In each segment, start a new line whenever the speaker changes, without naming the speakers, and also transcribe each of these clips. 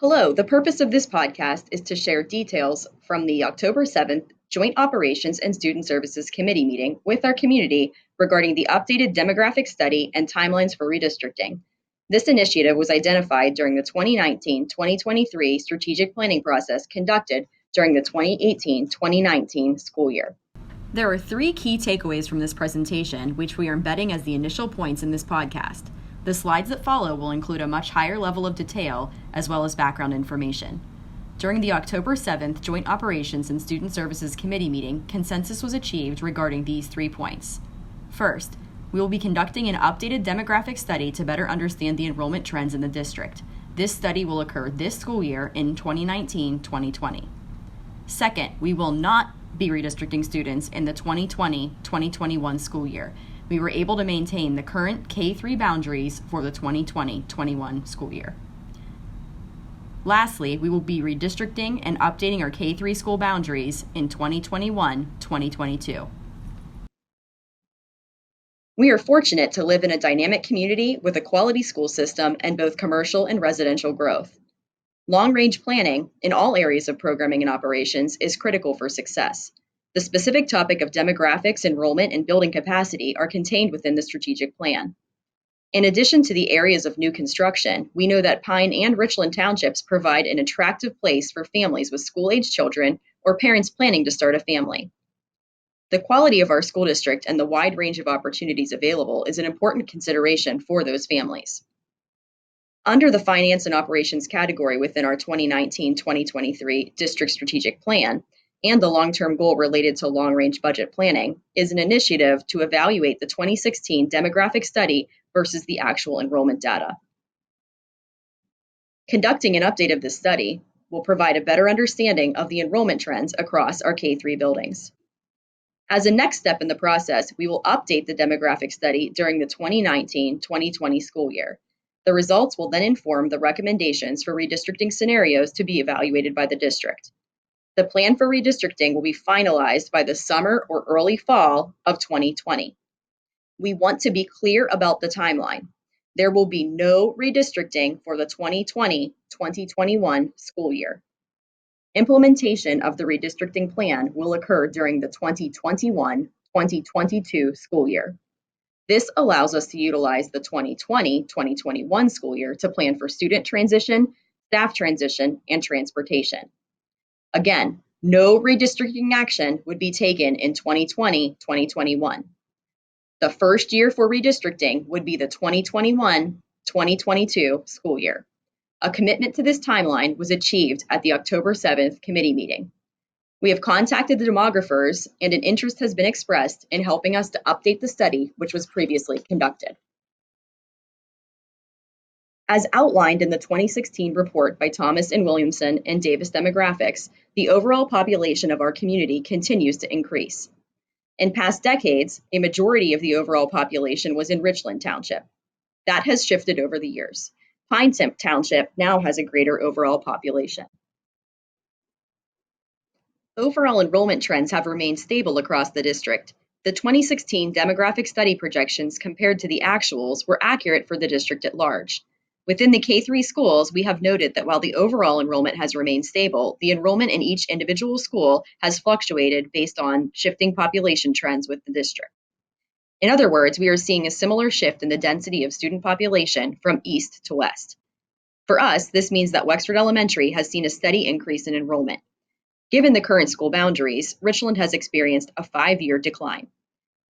Hello, the purpose of this podcast is to share details from the October 7th Joint Operations and Student Services Committee meeting with our community regarding the updated demographic study and timelines for redistricting. This initiative was identified during the 2019-2023 strategic planning process conducted during the 2018-2019 school year.
There are three key takeaways from this presentation, which we are embedding as the initial points in this podcast. The slides that follow will include a much higher level of detail as well as background information. During the October 7th Joint Operations and Student Services Committee meeting, consensus was achieved regarding these 3 points. First, we will be conducting an updated demographic study to better understand the enrollment trends in the district. This study will occur this school year in 2019-2020. Second, we will not be redistricting students in the 2020-2021 school year. We were able to maintain the current K-3 boundaries for the 2020-21 school year. Lastly, we will be redistricting and updating our K-3 school boundaries in 2021-2022.
We are fortunate to live in a dynamic community with a quality school system and both commercial and residential growth. Long-range planning in all areas of programming and operations is critical for success. The specific topic of demographics, enrollment, and building capacity are contained within the strategic plan. In addition to the areas of new construction, we know that Pine and Richland townships provide an attractive place for families with school-age children or parents planning to start a family. The quality of our school district and the wide range of opportunities available is an important consideration for those families. Under the Finance and Operations category within our 2019-2023 District Strategic Plan, and the long-term goal related to long-range budget planning, is an initiative to evaluate the 2016 demographic study versus the actual enrollment data. Conducting an update of this study will provide a better understanding of the enrollment trends across our K-3 buildings. As a next step in the process, we will update the demographic study during the 2019-2020 school year. The results will then inform the recommendations for redistricting scenarios to be evaluated by the district. The plan for redistricting will be finalized by the summer or early fall of 2020. We want to be clear about the timeline. There will be no redistricting for the 2020-2021 school year. Implementation of the redistricting plan will occur during the 2021-2022 school year. This allows us to utilize the 2020-2021 school year to plan for student transition, staff transition, and transportation. Again, no redistricting action would be taken in 2020-2021. The first year for redistricting would be the 2021-2022 school year. A commitment to this timeline was achieved at the October 7th committee meeting. We have contacted the demographers, and an interest has been expressed in helping us to update the study which was previously conducted. As outlined in the 2016 report by Thomas and Williamson and Davis Demographics, the overall population of our community continues to increase. In past decades, a majority of the overall population was in Richland Township. That has shifted over the years. Pine Township now has a greater overall population. Overall enrollment trends have remained stable across the district. The 2016 demographic study projections compared to the actuals were accurate for the district at large. Within the K-3 schools, we have noted that while the overall enrollment has remained stable, the enrollment in each individual school has fluctuated based on shifting population trends with the district. In other words, we are seeing a similar shift in the density of student population from east to west. For us, this means that Wexford Elementary has seen a steady increase in enrollment. Given the current school boundaries, Richland has experienced a 5-year decline.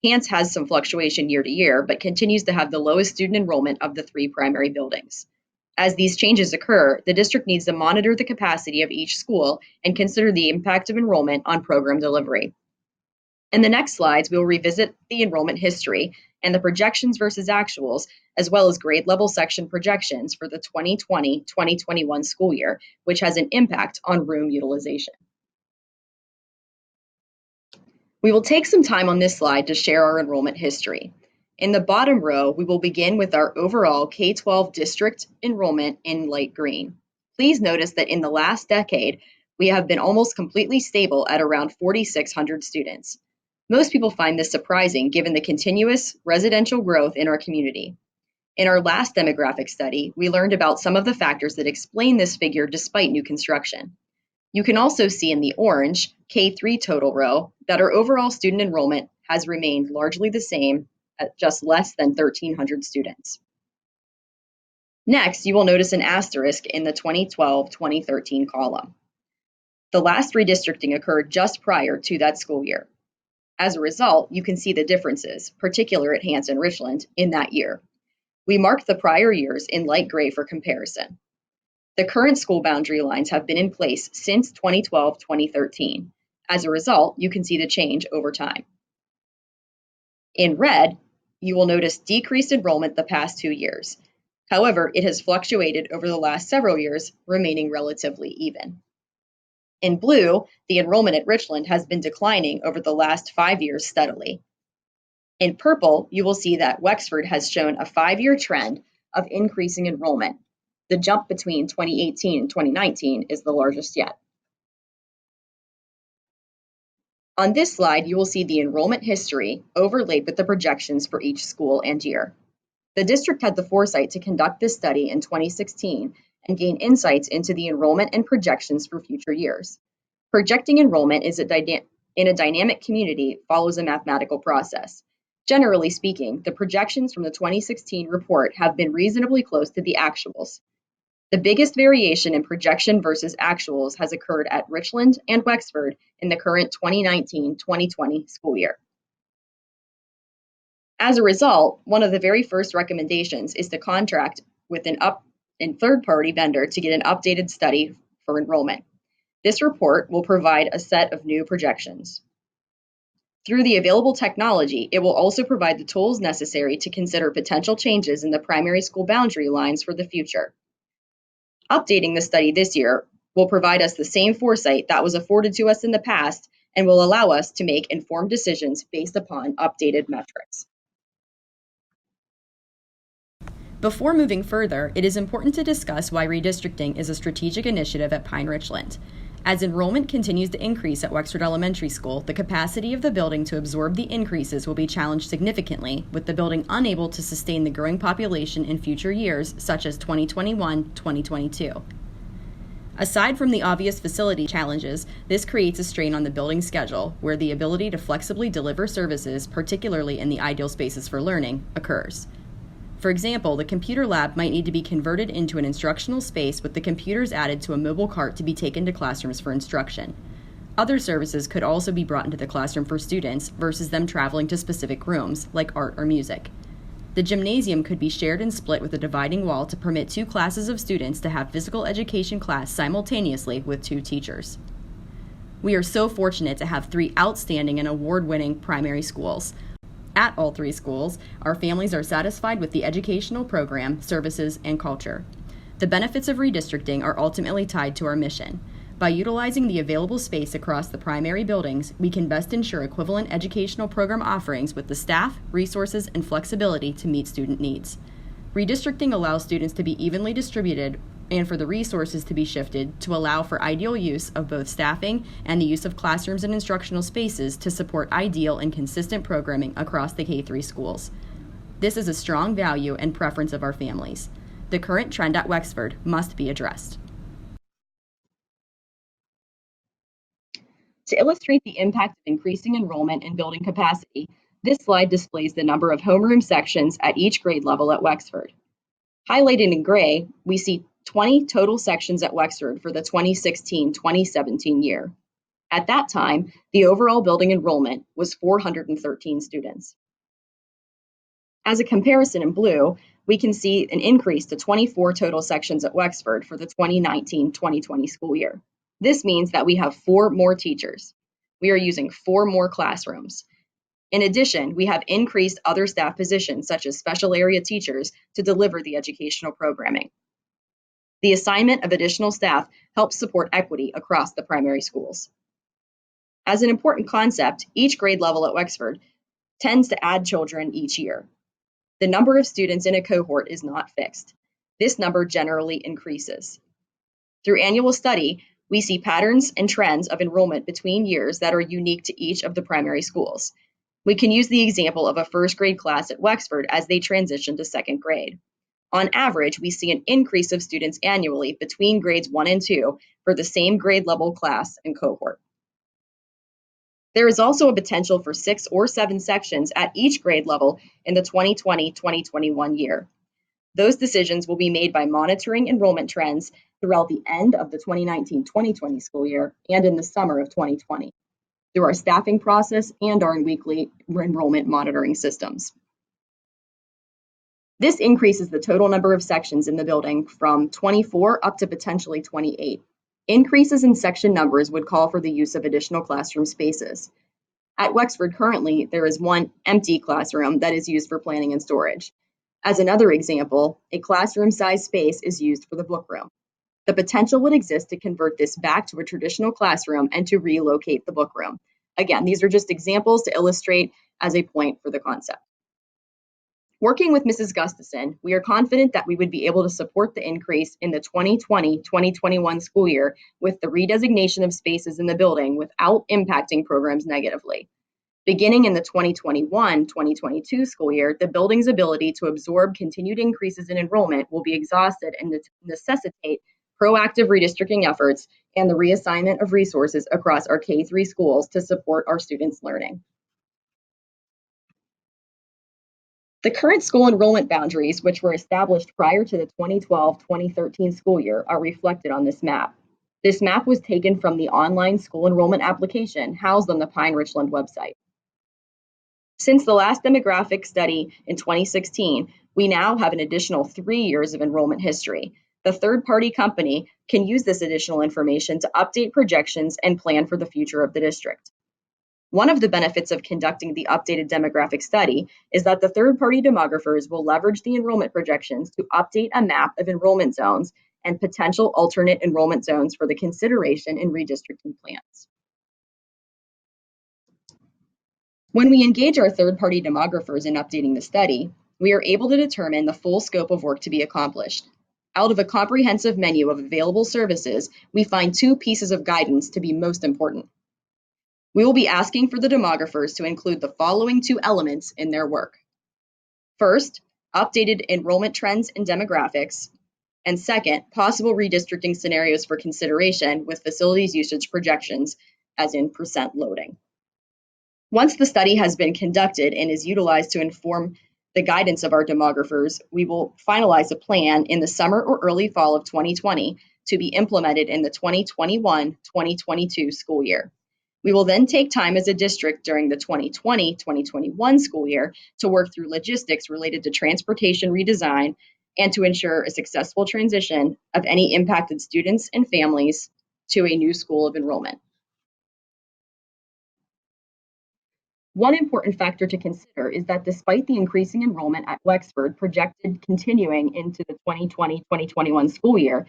Hants has some fluctuation year to year, but continues to have the lowest student enrollment of the 3 primary buildings. As these changes occur, the district needs to monitor the capacity of each school and consider the impact of enrollment on program delivery. In the next slides, we will revisit the enrollment history and the projections versus actuals, as well as grade level section projections for the 2020-2021 school year, which has an impact on room utilization. We will take some time on this slide to share our enrollment history. In the bottom row, we will begin with our overall K-12 district enrollment in light green. Please notice that in the last decade, we have been almost completely stable at around 4,600 students. Most people find this surprising given the continuous residential growth in our community. In our last demographic study, we learned about some of the factors that explain this figure despite new construction. You can also see in the orange K3 total row that our overall student enrollment has remained largely the same at just less than 1,300 students. Next, you will notice an asterisk in the 2012-2013 column. The last redistricting occurred just prior to that school year. As a result, you can see the differences, particularly at Hanson-Richland, in that year. We marked the prior years in light gray for comparison. The current school boundary lines have been in place since 2012-2013. As a result, you can see the change over time. In red, you will notice decreased enrollment the past 2 years. However, it has fluctuated over the last several years, remaining relatively even. In blue, the enrollment at Richland has been declining over the last 5 years steadily. In purple, you will see that Wexford has shown a 5-year trend of increasing enrollment. The jump between 2018 and 2019 is the largest yet. On this slide, you will see the enrollment history overlaid with the projections for each school and year. The district had the foresight to conduct this study in 2016 and gain insights into the enrollment and projections for future years. Projecting enrollment in a dynamic community follows a mathematical process. Generally speaking, the projections from the 2016 report have been reasonably close to the actuals. The biggest variation in projection versus actuals has occurred at Richland and Wexford in the current 2019-2020 school year. As a result, one of the very first recommendations is to contract with a third-party vendor to get an updated study for enrollment. This report will provide a set of new projections. Through the available technology, it will also provide the tools necessary to consider potential changes in the primary school boundary lines for the future. Updating the study this year will provide us the same foresight that was afforded to us in the past and will allow us to make informed decisions based upon updated metrics.
Before moving further, it is important to discuss why redistricting is a strategic initiative at Pine Richland. As enrollment continues to increase at Wexford Elementary School, the capacity of the building to absorb the increases will be challenged significantly, with the building unable to sustain the growing population in future years, such as 2021-2022. Aside from the obvious facility challenges, this creates a strain on the building schedule, where the ability to flexibly deliver services, particularly in the ideal spaces for learning, occurs. For example, the computer lab might need to be converted into an instructional space with the computers added to a mobile cart to be taken to classrooms for instruction. Other services could also be brought into the classroom for students versus them traveling to specific rooms, like art or music. The gymnasium could be shared and split with a dividing wall to permit 2 classes of students to have physical education class simultaneously with 2 teachers. We are so fortunate to have 3 outstanding and award-winning primary schools. At all 3 schools, our families are satisfied with the educational program, services, and culture. The benefits of redistricting are ultimately tied to our mission. By utilizing the available space across the primary buildings, we can best ensure equivalent educational program offerings with the staff, resources, and flexibility to meet student needs. Redistricting allows students to be evenly distributed and for the resources to be shifted to allow for ideal use of both staffing and the use of classrooms and instructional spaces to support ideal and consistent programming across the K-3 schools. This is a strong value and preference of our families. The current trend at Wexford must be addressed.
To illustrate the impact of increasing enrollment and building capacity, this slide displays the number of homeroom sections at each grade level at Wexford. Highlighted in gray, we see 20 total sections at Wexford for the 2016-2017 year. At that time, the overall building enrollment was 413 students. As a comparison in blue, we can see an increase to 24 total sections at Wexford for the 2019-2020 school year. This means that we have 4 more teachers. We are using 4 more classrooms. In addition, we have increased other staff positions, such as special area teachers, to deliver the educational programming. The assignment of additional staff helps support equity across the primary schools. As an important concept, each grade level at Wexford tends to add children each year. The number of students in a cohort is not fixed. This number generally increases. Through annual study, we see patterns and trends of enrollment between years that are unique to each of the primary schools. We can use the example of a first grade class at Wexford as they transition to second grade. On average, we see an increase of students annually between grades 1 and 2 for the same grade level class and cohort. There is also a potential for 6 or 7 sections at each grade level in the 2020-2021 year. Those decisions will be made by monitoring enrollment trends throughout the end of the 2019-2020 school year and in the summer of 2020 through our staffing process and our weekly enrollment monitoring systems. This increases the total number of sections in the building from 24 up to potentially 28. Increases in section numbers would call for the use of additional classroom spaces. At Wexford currently, there is one empty classroom that is used for planning and storage. As another example, a classroom-sized space is used for the book room. The potential would exist to convert this back to a traditional classroom and to relocate the book room. Again, these are just examples to illustrate as a point for the concept. Working with Mrs. Gustafson, we are confident that we would be able to support the increase in the 2020-2021 school year with the redesignation of spaces in the building without impacting programs negatively. Beginning in the 2021-2022 school year, the building's ability to absorb continued increases in enrollment will be exhausted and necessitate proactive redistricting efforts and the reassignment of resources across our K-3 schools to support our students' learning. The current school enrollment boundaries, which were established prior to the 2012-2013 school year, are reflected on this map. This map was taken from the online school enrollment application housed on the Pine Richland website. Since the last demographic study in 2016, we now have an additional 3 years of enrollment history. The third-party company can use this additional information to update projections and plan for the future of the district. One of the benefits of conducting the updated demographic study is that the third-party demographers will leverage the enrollment projections to update a map of enrollment zones and potential alternate enrollment zones for the consideration in redistricting plans. When we engage our third-party demographers in updating the study, we are able to determine the full scope of work to be accomplished. Out of a comprehensive menu of available services, we find 2 pieces of guidance to be most important. We will be asking for the demographers to include the following 2 elements in their work. First, updated enrollment trends and demographics, and second, possible redistricting scenarios for consideration with facilities usage projections, as in percent loading. Once the study has been conducted and is utilized to inform the guidance of our demographers, we will finalize a plan in the summer or early fall of 2020 to be implemented in the 2021-2022 school year. We will then take time as a district during the 2020-2021 school year to work through logistics related to transportation redesign and to ensure a successful transition of any impacted students and families to a new school of enrollment. One important factor to consider is that despite the increasing enrollment at Wexford projected continuing into the 2020-2021 school year,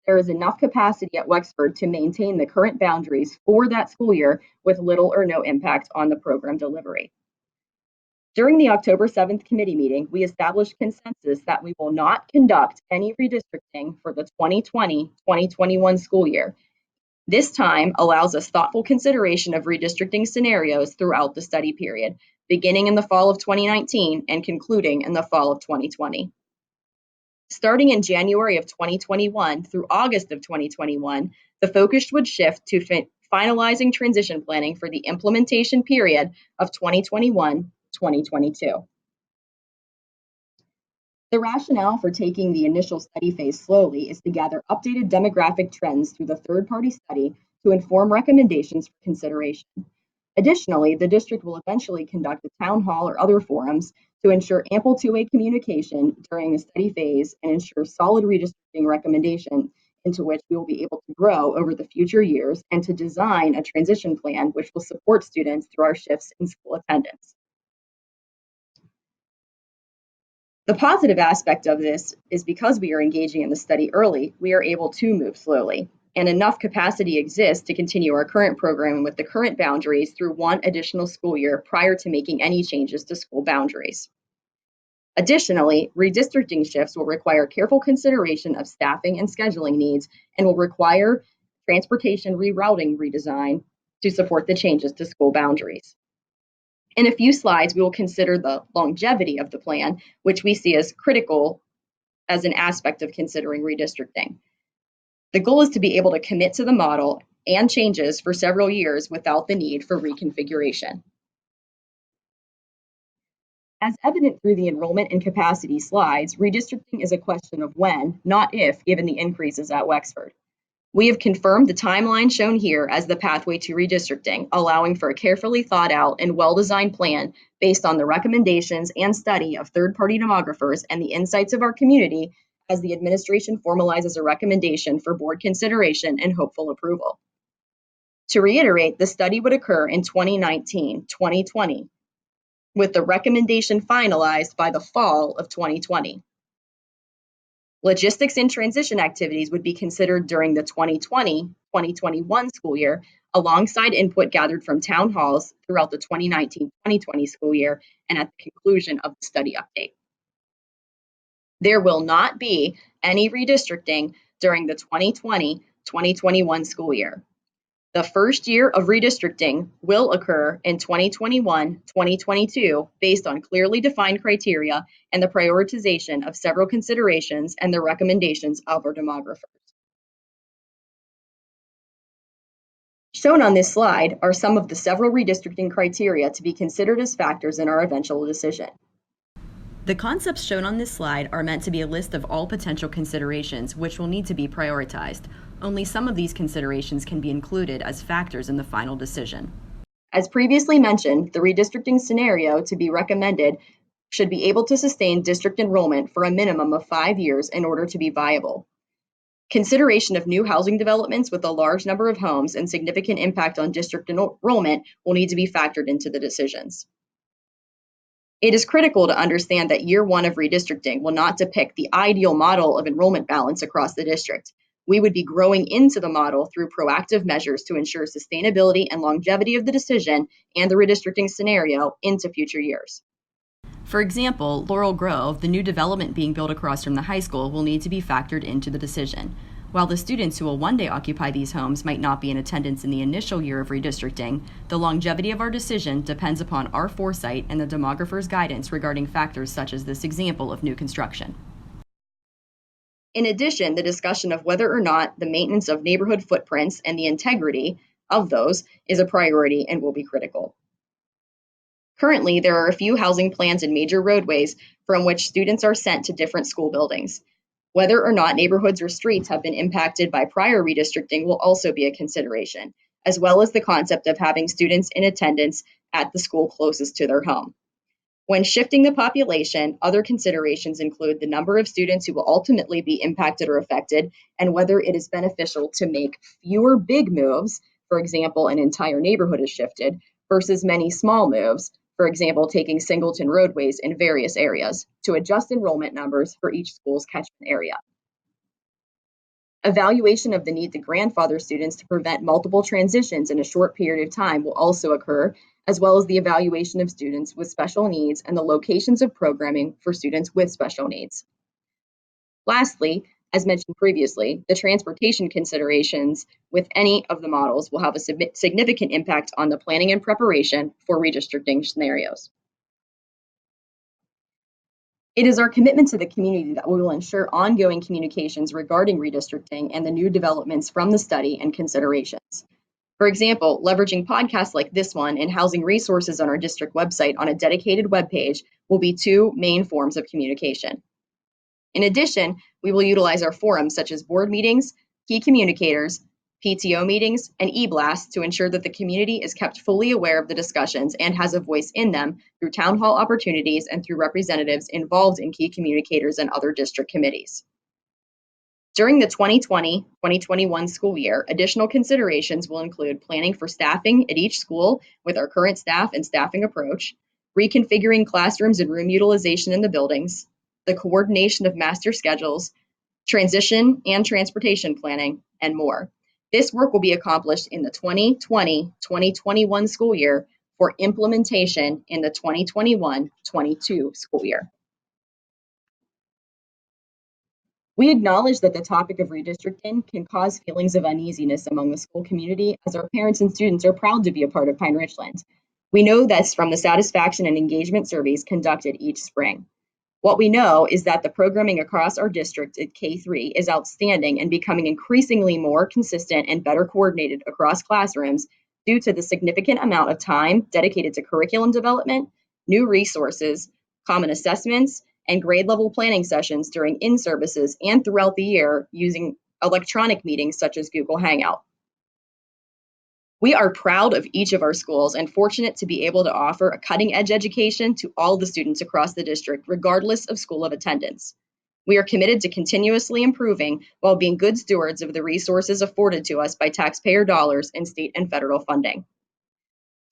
there is enough capacity at Wexford to maintain the current boundaries for that school year with little or no impact on the program delivery. During the October 7th committee meeting, we established consensus that we will not conduct any redistricting for the 2020-2021 school year. This time allows us thoughtful consideration of redistricting scenarios throughout the study period, beginning in the fall of 2019 and concluding in the fall of 2020. Starting in January of 2021 through August of 2021, the focus would shift to finalizing transition planning for the implementation period of 2021-2022. The rationale for taking the initial study phase slowly is to gather updated demographic trends through the third-party study to inform recommendations for consideration. Additionally, the district will eventually conduct a town hall or other forums to ensure ample two-way communication during the study phase and ensure solid redistricting recommendations into which we will be able to grow over the future years and to design a transition plan which will support students through our shifts in school attendance. The positive aspect of this is because we are engaging in the study early, we are able to move slowly, and enough capacity exists to continue our current programming with the current boundaries through one additional school year prior to making any changes to school boundaries. Additionally, redistricting shifts will require careful consideration of staffing and scheduling needs and will require transportation rerouting redesign to support the changes to school boundaries. In a few slides, we will consider the longevity of the plan, which we see as critical as an aspect of considering redistricting. The goal is to be able to commit to the model and changes for several years without the need for reconfiguration. As evident through the enrollment and capacity slides, redistricting is a question of when, not if, given the increases at Wexford. We have confirmed the timeline shown here as the pathway to redistricting, allowing for a carefully thought out and well-designed plan based on the recommendations and study of third-party demographers and the insights of our community as the administration formalizes a recommendation for board consideration and hopeful approval. To reiterate, the study would occur in 2019-2020, with the recommendation finalized by the fall of 2020. Logistics and transition activities would be considered during the 2020-2021 school year, alongside input gathered from town halls throughout the 2019-2020 school year and at the conclusion of the study update. There will not be any redistricting during the 2020-2021 school year. The first year of redistricting will occur in 2021-2022 based on clearly defined criteria and the prioritization of several considerations and the recommendations of our demographers. Shown on this slide are some of the several redistricting criteria to be considered as factors in our eventual decision.
The concepts shown on this slide are meant to be a list of all potential considerations which will need to be prioritized. Only some of these considerations can be included as factors in the final decision.
As previously mentioned, the redistricting scenario to be recommended should be able to sustain district enrollment for a minimum of 5 years in order to be viable. Consideration of new housing developments with a large number of homes and significant impact on district enrollment will need to be factored into the decisions. It is critical to understand that year one of redistricting will not depict the ideal model of enrollment balance across the district. We would be growing into the model through proactive measures to ensure sustainability and longevity of the decision and the redistricting scenario into future years.
For example, Laurel Grove, the new development being built across from the high school, will need to be factored into the decision. While the students who will one day occupy these homes might not be in attendance in the initial year of redistricting, the longevity of our decision depends upon our foresight and the demographer's guidance regarding factors such as this example of new construction.
In addition, the discussion of whether or not the maintenance of neighborhood footprints and the integrity of those is a priority and will be critical. Currently, there are a few housing plans in major roadways from which students are sent to different school buildings. Whether or not neighborhoods or streets have been impacted by prior redistricting will also be a consideration, as well as the concept of having students in attendance at the school closest to their home. When shifting the population, other considerations include the number of students who will ultimately be impacted or affected, and whether it is beneficial to make fewer big moves, for example, an entire neighborhood is shifted, versus many small moves, for example, taking singleton roadways in various areas, to adjust enrollment numbers for each school's catchment area. Evaluation of the need to grandfather students to prevent multiple transitions in a short period of time will also occur, as well as the evaluation of students with special needs and the locations of programming for students with special needs. Lastly, as mentioned previously, the transportation considerations with any of the models will have a significant impact on the planning and preparation for redistricting scenarios. It is our commitment to the community that we will ensure ongoing communications regarding redistricting and the new developments from the study and considerations. For example, leveraging podcasts like this one and housing resources on our district website on a dedicated webpage will be two main forms of communication. In addition, we will utilize our forums such as board meetings, key communicators, PTO meetings, and e-blasts to ensure that the community is kept fully aware of the discussions and has a voice in them through town hall opportunities and through representatives involved in key communicators and other district committees. During the 2020-2021 school year, additional considerations will include planning for staffing at each school with our current staff and staffing approach, reconfiguring classrooms and room utilization in the buildings, the coordination of master schedules, transition and transportation planning, and more. This work will be accomplished in the 2020-2021 school year for implementation in the 2021-22 school year. We acknowledge that the topic of redistricting can cause feelings of uneasiness among the school community, as our parents and students are proud to be a part of Pine Ridgeland. We know this from the satisfaction and engagement surveys conducted each spring. What we know is that the programming across our district at K3 is outstanding and becoming increasingly more consistent and better coordinated across classrooms due to the significant amount of time dedicated to curriculum development, new resources, common assessments, and grade level planning sessions during in-services and throughout the year using electronic meetings such as Google Hangout. We are proud of each of our schools and fortunate to be able to offer a cutting-edge education to all the students across the district, regardless of school of attendance. We are committed to continuously improving while being good stewards of the resources afforded to us by taxpayer dollars and state and federal funding.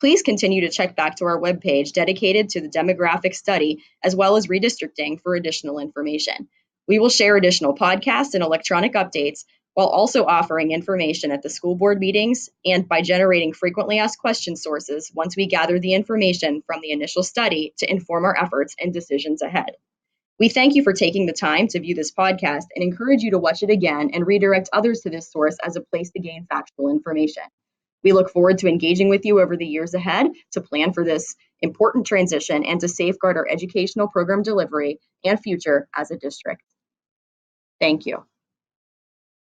Please continue to check back to our webpage dedicated to the demographic study as well as redistricting for additional information. We will share additional podcasts and electronic updates while also offering information at the school board meetings and by generating frequently asked question sources once we gather the information from the initial study to inform our efforts and decisions ahead. We thank you for taking the time to view this podcast and encourage you to watch it again and redirect others to this source as a place to gain factual information. We look forward to engaging with you over the years ahead to plan for this important transition and to safeguard our educational program delivery and future as a district. Thank you.